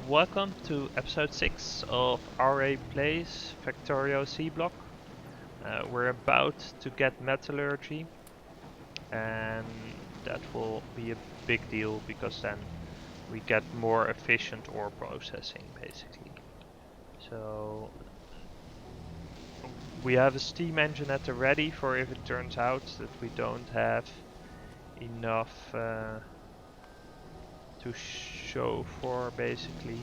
Welcome to episode 6 of Aurei Plays Factorio Seablock. We're about to get metallurgy, and that will be a big deal because then we get more efficient ore processing basically. So we have a steam engine at the ready for if it turns out that we don't have enough to show for basically.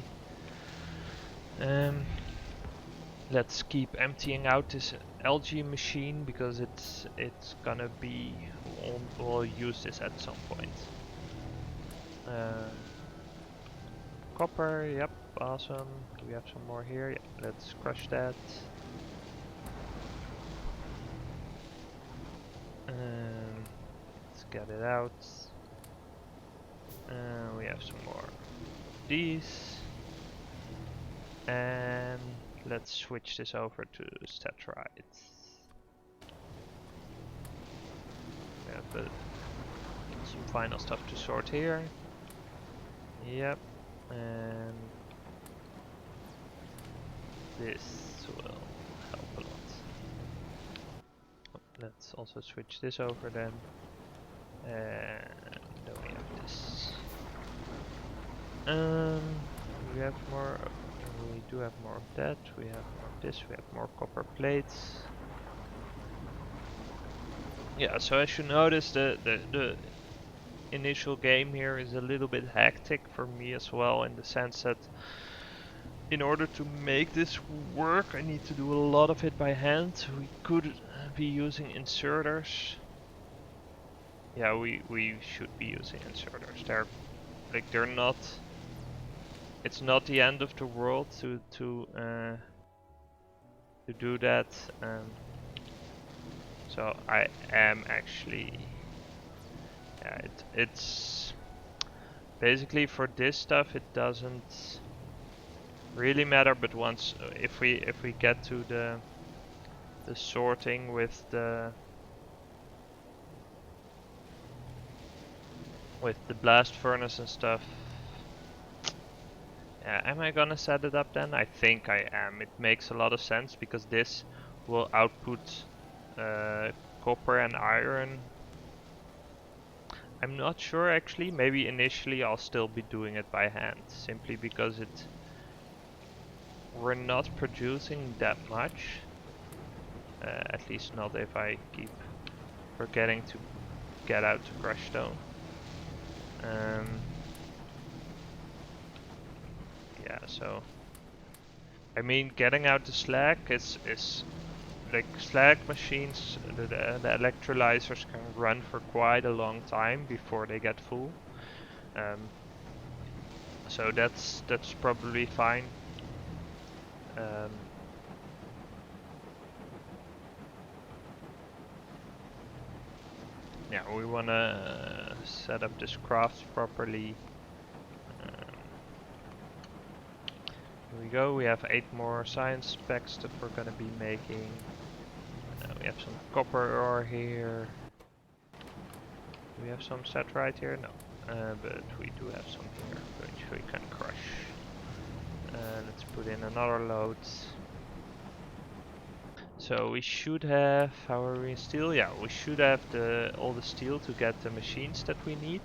Let's keep emptying out this algae machine because it's gonna be we'll use this at some point. Copper, yep, awesome. Do we have some more here? Yeah, let's crush that. Let's get it out. We have some more of these. And let's switch this over to statrite. We have some final stuff to sort here. Yep, and this will help a lot. Let's also switch this over then. And then we have this. We have more. We do have more of that. We have more of this. We have more copper plates. Yeah. So as you notice, the initial game here is a little bit hectic for me as well, in the sense that in order to make this work I need to do a lot of it by hand. We could be using inserters. Yeah, we should be using inserters. They're not. It's not the end of the world to do that. So I am actually. Yeah, it's basically for this stuff it doesn't really matter. But once if we get to the sorting with the blast furnace and stuff. Yeah, am I gonna set it up then? I think I am. It makes a lot of sense because this will output copper and iron. I'm not sure actually. Maybe initially I'll still be doing it by hand, simply because we're not producing that much. At least not if I keep forgetting to get out to crush stone. Yeah, so I mean, getting out the slag is like slag machines. The electrolyzers can run for quite a long time before they get full. So that's probably fine. Yeah, we wanna set up this craft properly. Here we go. We have 8 more science specs that we're gonna be making. We have some copper ore here. Do we have some set right here? No. But we do have some here, which we can crush. Let's put in another load. So we should have, how are we in steel? Yeah, we should have all the steel to get the machines that we need.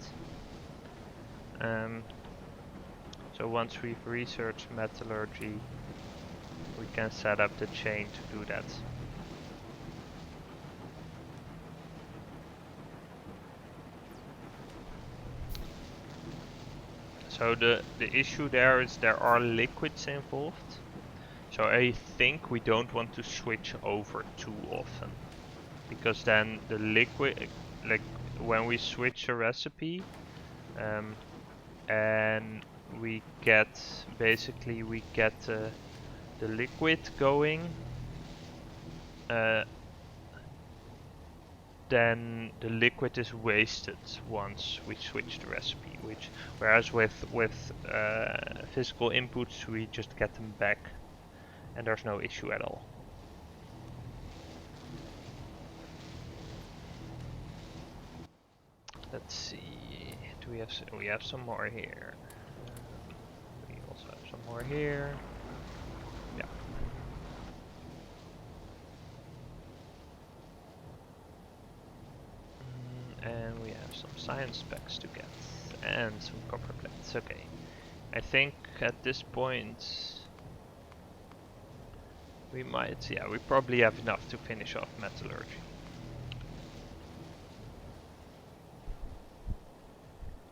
So once we've researched metallurgy, we can set up the chain to do that. So the issue there is there are liquids involved. So I think we don't want to switch over too often, because then the liquid, like when we switch a recipe, and we get the liquid going, then the liquid is wasted once we switch the recipe. Whereas with physical inputs, we just get them back, and there's no issue at all. Let's see. Do we have some more here? We also more here. Yeah. And we have some science specs to get. And some copper plates. Okay. I think at this point we might, yeah, we probably have enough to finish off metallurgy.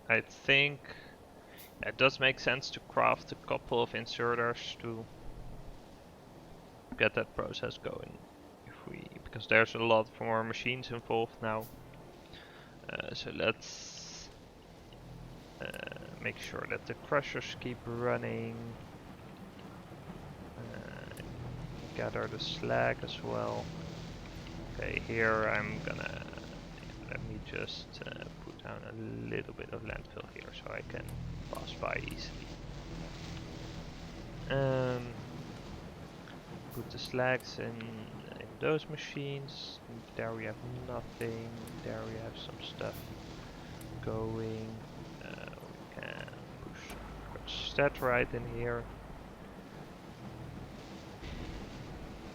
I think it does make sense to craft a couple of inserters to get that process going. Because there's a lot more machines involved now. So let's make sure that the crushers keep running. Gather the slag as well. Okay, here I'm gonna, let me just put down a little bit of landfill here so I can pass by easily. Put the slags in those machines. There we have nothing. There we have some stuff going. We can push that right in here.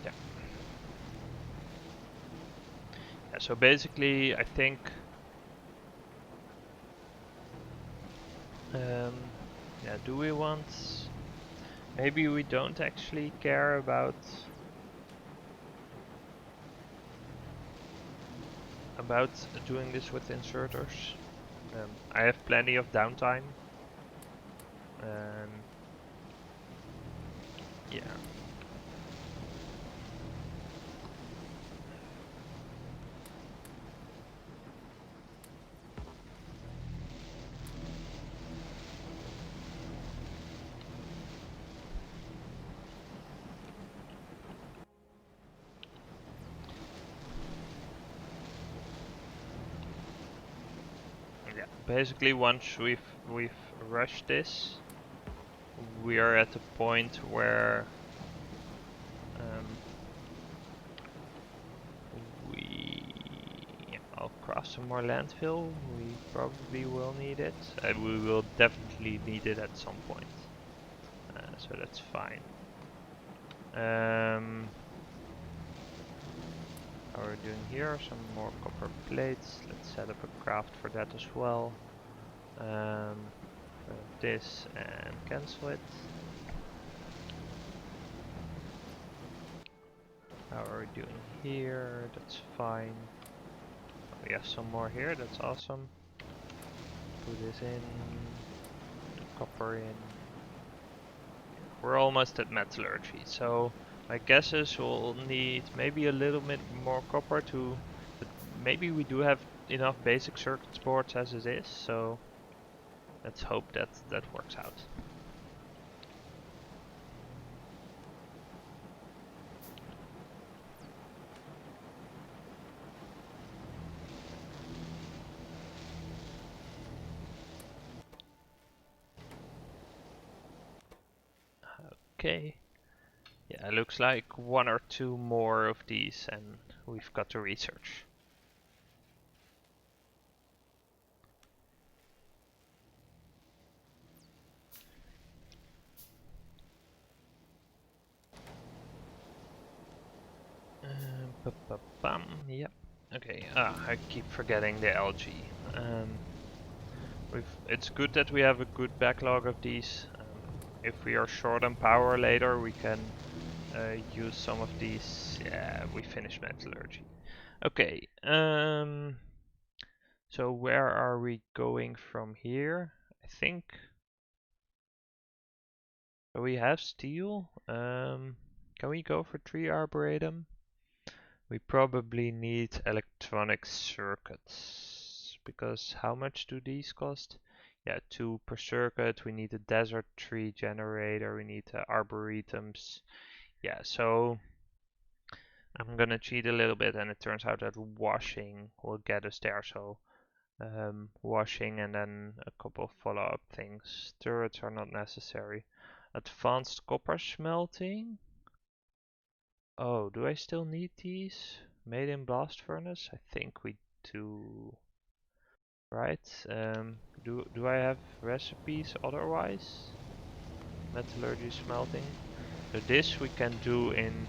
Yeah. Yeah, so basically I think yeah, do we want, maybe we don't actually care about doing this with inserters. I have plenty of downtime. Yeah. Yeah. Basically, once we've rushed this, we are at the point where I'll craft some more landfill. We probably will need it. We will definitely need it at some point. So that's fine. How are we doing here? Some more copper plates. Let's set up a craft for that as well. This and cancel it. How are we doing here? That's fine. We have some more here, that's awesome. Put this in, copper in. We're almost at metallurgy, so my guess is we'll need maybe a little bit more copper to, but maybe we do have enough basic circuit boards as it is, so let's hope that that works out. Okay. Yeah, it looks like one or two more of these and we've got to research. Yep. Okay. I keep forgetting the algae. It's good that we have a good backlog of these. If we are short on power later, we can use some of these. Yeah, we finished metallurgy. Okay. So where are we going from here? I think we have steel. Can we go for tree arboretum? We probably need electronic circuits, because how much do these cost? Yeah, 2 per circuit. We need a desert tree generator. We need arboretums. Yeah, so I'm gonna cheat a little bit, and it turns out that washing will get us there. So washing and then a couple of follow-up things. Turrets are not necessary. Advanced copper smelting. Oh, do I still need these? Made in blast furnace? I think we do. Right. Do I have recipes otherwise? metallurgy, smelting. So this we can do in...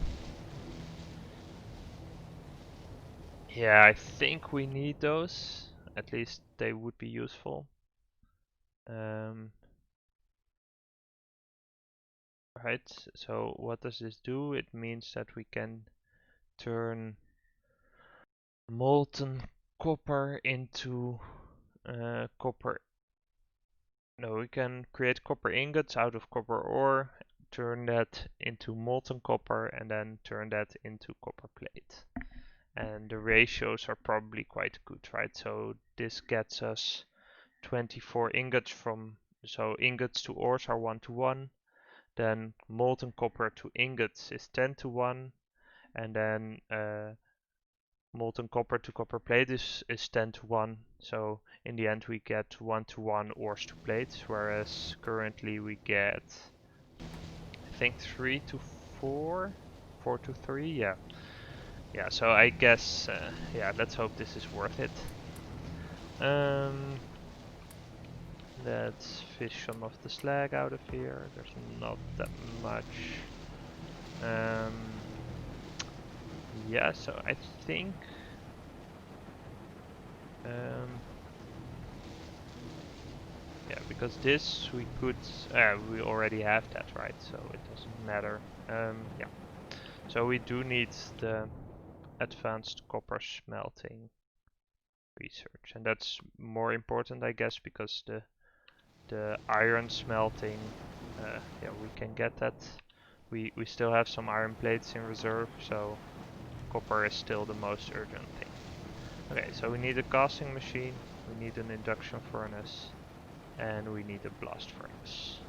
Yeah, I think we need those. At least they would be useful. Right, so what does this do? It means that we can turn molten copper into copper. No, we can create copper ingots out of copper ore, turn that into molten copper, and then turn that into copper plate. And the ratios are probably quite good, right? So this gets us 24 ingots from, so ingots to ores are 1 to 1. Then molten copper to ingots is 10 to 1. And then molten copper to copper plate is 10 to 1. So in the end we get 1 to 1 ores to plates, whereas currently we get, I think 3 to 4, 4 to 3, yeah. Yeah, so I guess, yeah, let's hope this is worth it. Let's fish some of the slag out of here. There's not that much. Yeah, so I think yeah, because this we could, we already have that, right? So it doesn't matter. Yeah, so we do need the advanced copper smelting research, and that's more important, I guess, because the iron smelting, yeah, we can get that. We still have some iron plates in reserve, so copper is still the most urgent thing. Okay, so we need a casting machine, we need an induction furnace, and we need a blast furnace.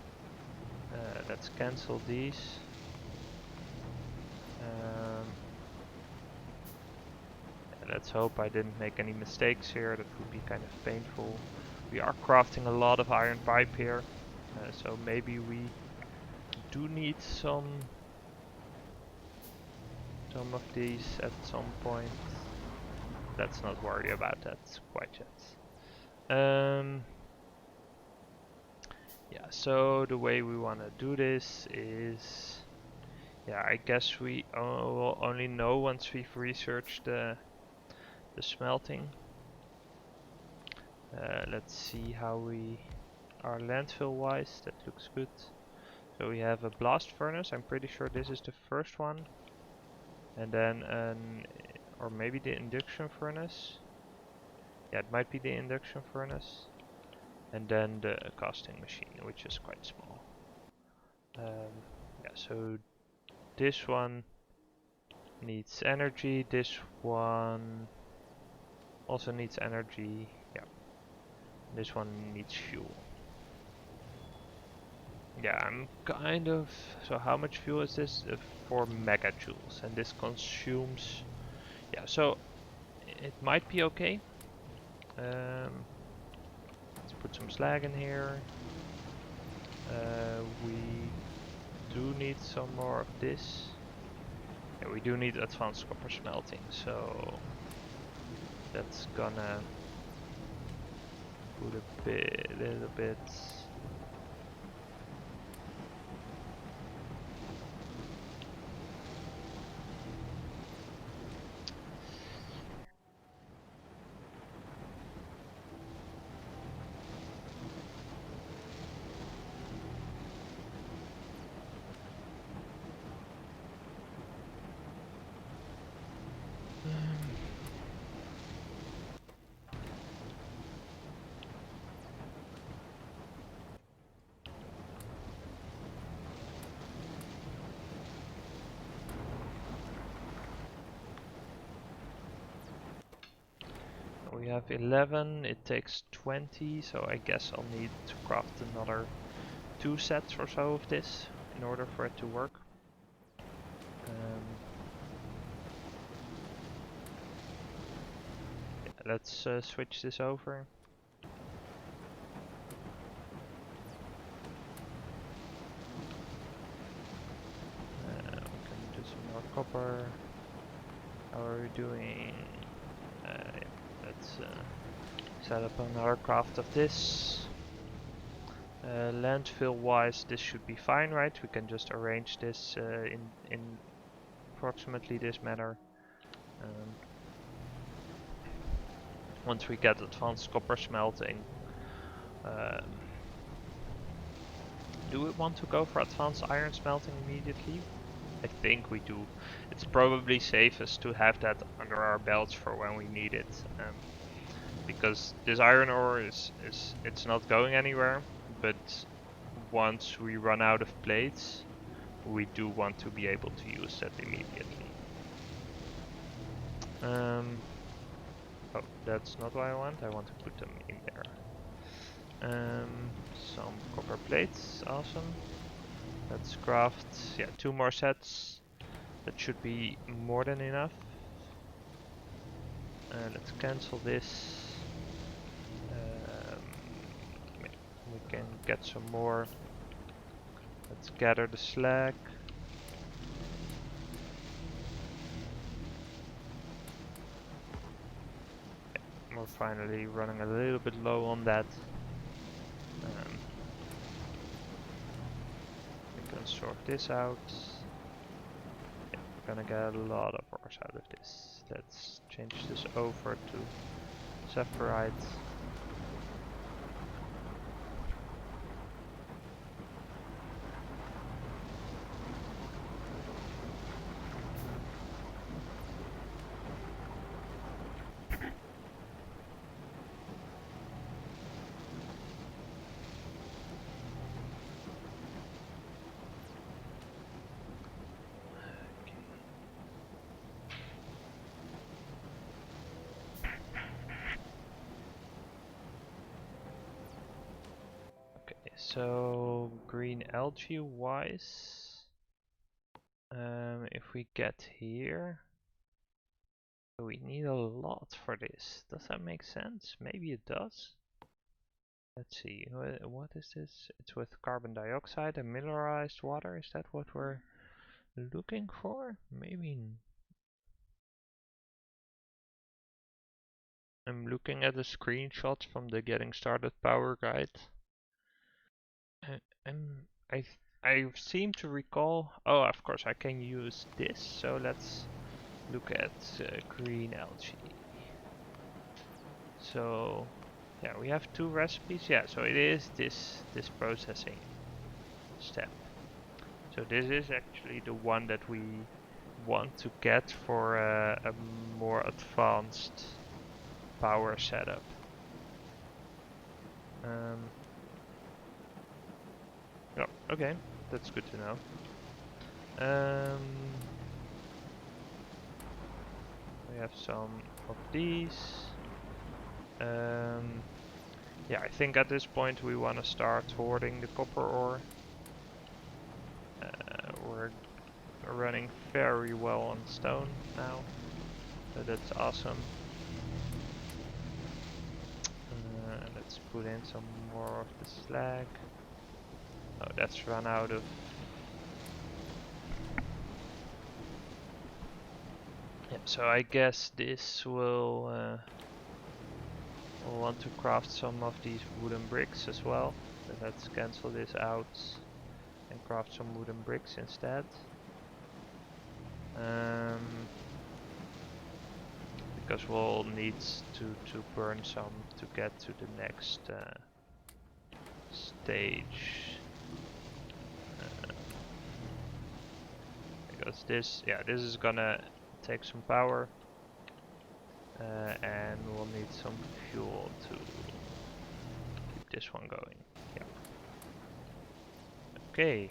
Let's cancel these. Let's hope I didn't make any mistakes here, that would be kind of painful. We are crafting a lot of iron pipe here, so maybe we do need some of these at some point. Let's not worry about that quite yet. Yeah, so the way we want to do this is, yeah, I guess we will only know once we've researched the smelting. Let's see how we are landfill wise. That looks good. So we have a blast furnace. I'm pretty sure this is the first one. And then or maybe the induction furnace. Yeah, it might be the induction furnace. And then the casting machine, which is quite small. Yeah, so this one needs energy. This one also needs energy. Yeah. This one needs fuel. Yeah, I'm kind of... So how much fuel is this? 4 megajoules. And this consumes... Yeah, so it might be okay. Let's put some slag in here. We do need some more of this. Yeah, we do need advanced copper smelting, so that's gonna put a little bit. We have 11, it takes 20, so I guess I'll need to craft another 2 sets or so of this in order for it to work. Yeah, let's switch this over. We can do some more copper. How are we doing? Yeah, let's set up another craft of this. Landfill wise, this should be fine, right? We can just arrange this in approximately this manner. Once we get advanced copper smelting, do we want to go for advanced iron smelting immediately? I think we do. It's probably safest to have that under our belts for when we need it, because this iron ore it's not going anywhere, but once we run out of plates, we do want to be able to use that immediately. Oh, that's not what I want. I want to put them in there. Some copper plates, awesome. Let's craft, yeah, 2 more sets. That should be more than enough. Let's cancel this. We can get some more. Let's gather the slag. We're finally running a little bit low on that. We can sort this out. Yeah, we're gonna get a lot of ores out of this. Let's change this over to saphirite. So green algae wise, if we get here, we need a lot for this. Does that make sense? Maybe it does. Let's see, what is this? It's with carbon dioxide and mineralized water. Is that what we're looking for? Maybe. I'm looking at the screenshots from the Getting Started Power Guide. I I seem to recall. Oh, of course, I can use this. So let's look at green algae. So yeah, we have 2 recipes. Yeah, so it is this processing step. So this is actually the one that we want to get for a more advanced power setup. Oh, okay, that's good to know. We have some of these. Yeah, I think at this point we want to start hoarding the copper ore. We're running very well on stone now, so that's awesome. Let's put in some more of the slag. Oh, that's run out of. Yeah, so I guess this will. We'll want to craft some of these wooden bricks as well. So let's cancel this out and craft some wooden bricks instead. Because we'll need to burn some to get to the next stage. Because this is gonna take some power. And we'll need some fuel to keep this one going. Yeah. Okay.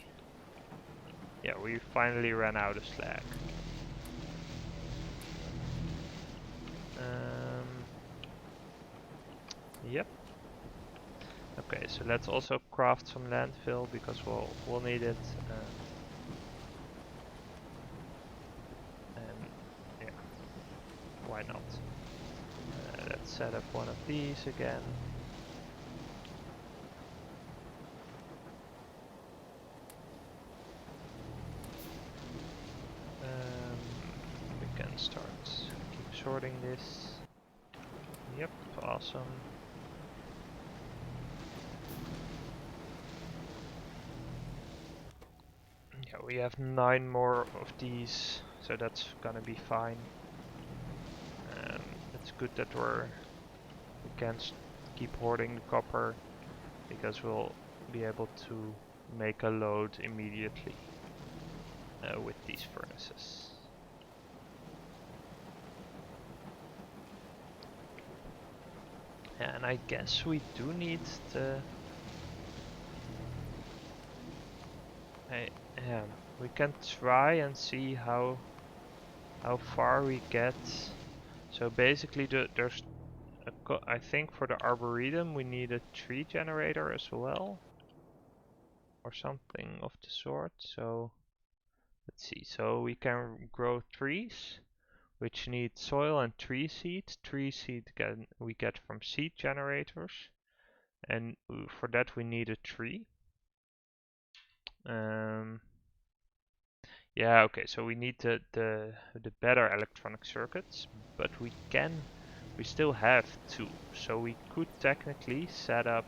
Yeah, we finally ran out of slag. Yep. Okay, so let's also craft some landfill because we'll need it. And yeah, why not? Let's set up one of these again. We can start keep sorting this. Yep, awesome. we have 9 more of these, so that's gonna be fine. It's good that we can't keep hoarding the copper, because we'll be able to make a load immediately with these furnaces. And I guess we do need the... yeah, we can try and see how far we get. So basically there's I think for the arboretum we need a tree generator as well, or something of the sort. So let's see, so we can grow trees which need soil and tree seed. Tree seed we get from seed generators, and for that we need a tree. Yeah, okay, so we need the better electronic circuits, but we still have 2, so we could technically set up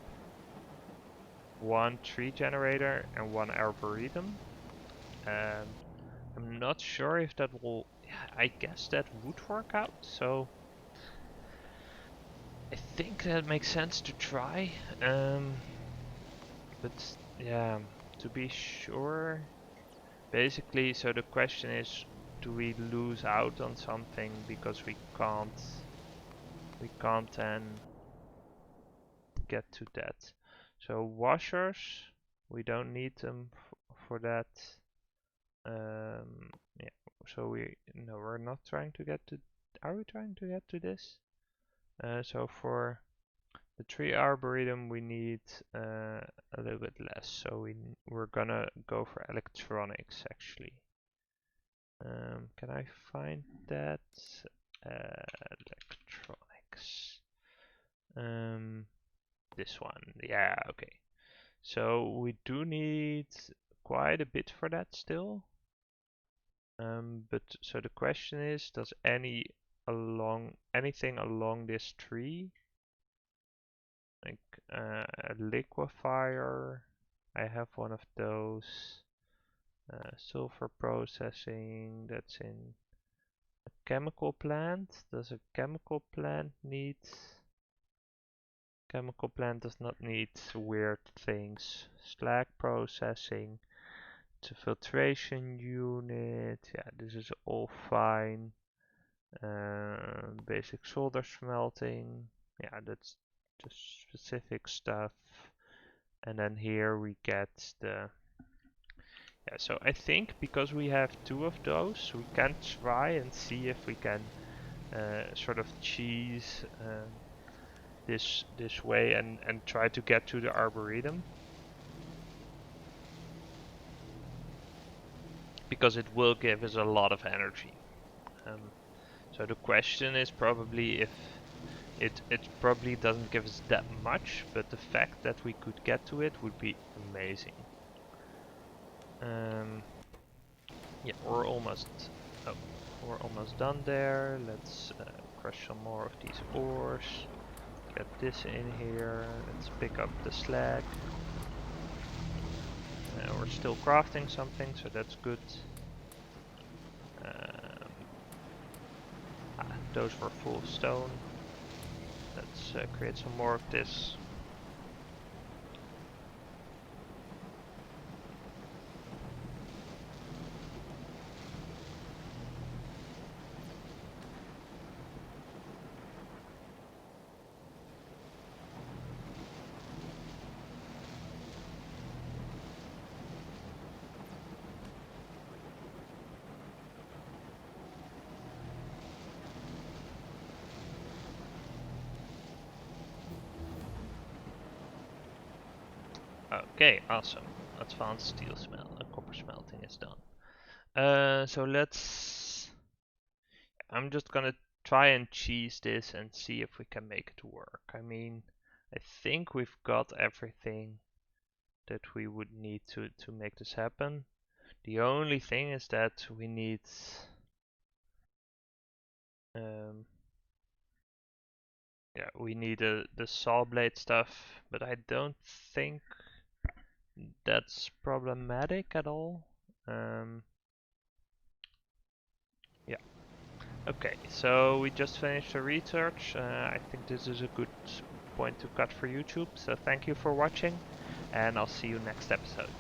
1 tree generator and 1 arboretum. I'm not sure if that will... I guess that would work out, so I think that makes sense to try. But yeah, to be sure, basically, so the question is, do we lose out on something because we can't then get to that? So washers, we don't need them for that. Yeah, so we're not trying to get to... Are we trying to get to this? So for the tree arboretum we need a little bit less, so we're gonna go for electronics actually. Can I find that? Electronics. This one. Yeah, okay. So we do need quite a bit for that still. But so the question is, does anything along this tree, like a liquefier? I have one of those. Sulfur processing, that's in a chemical plant. Does a chemical plant need... Chemical plant does not need weird things. Slag processing. It's a filtration unit. Yeah, this is all fine. Basic solder smelting. Yeah, that's just specific stuff. And then here we get the... Yeah, so I think because we have 2 of those, we can try and see if we can sort of cheese this way and try to get to the arboretum. Because it will give us a lot of energy. So the question is probably if it probably doesn't give us that much, but the fact that we could get to it would be amazing. Yeah, we're almost done there. Let's crush some more of these ores. Get this in here. Let's pick up the slag. We're still crafting something, so that's good. Those were full of stone. Let's create some more of this. Okay, awesome. Advanced steel copper smelting is done. So I'm just gonna try and cheese this and see if we can make it work. I mean, I think we've got everything that we would need to make this happen. The only thing is that we need we need the saw blade stuff, but I don't think that's problematic at all. Um, yeah. Okay, so we just finished the research. I think this is a good point to cut for YouTube. So thank you for watching, and I'll see you next episode.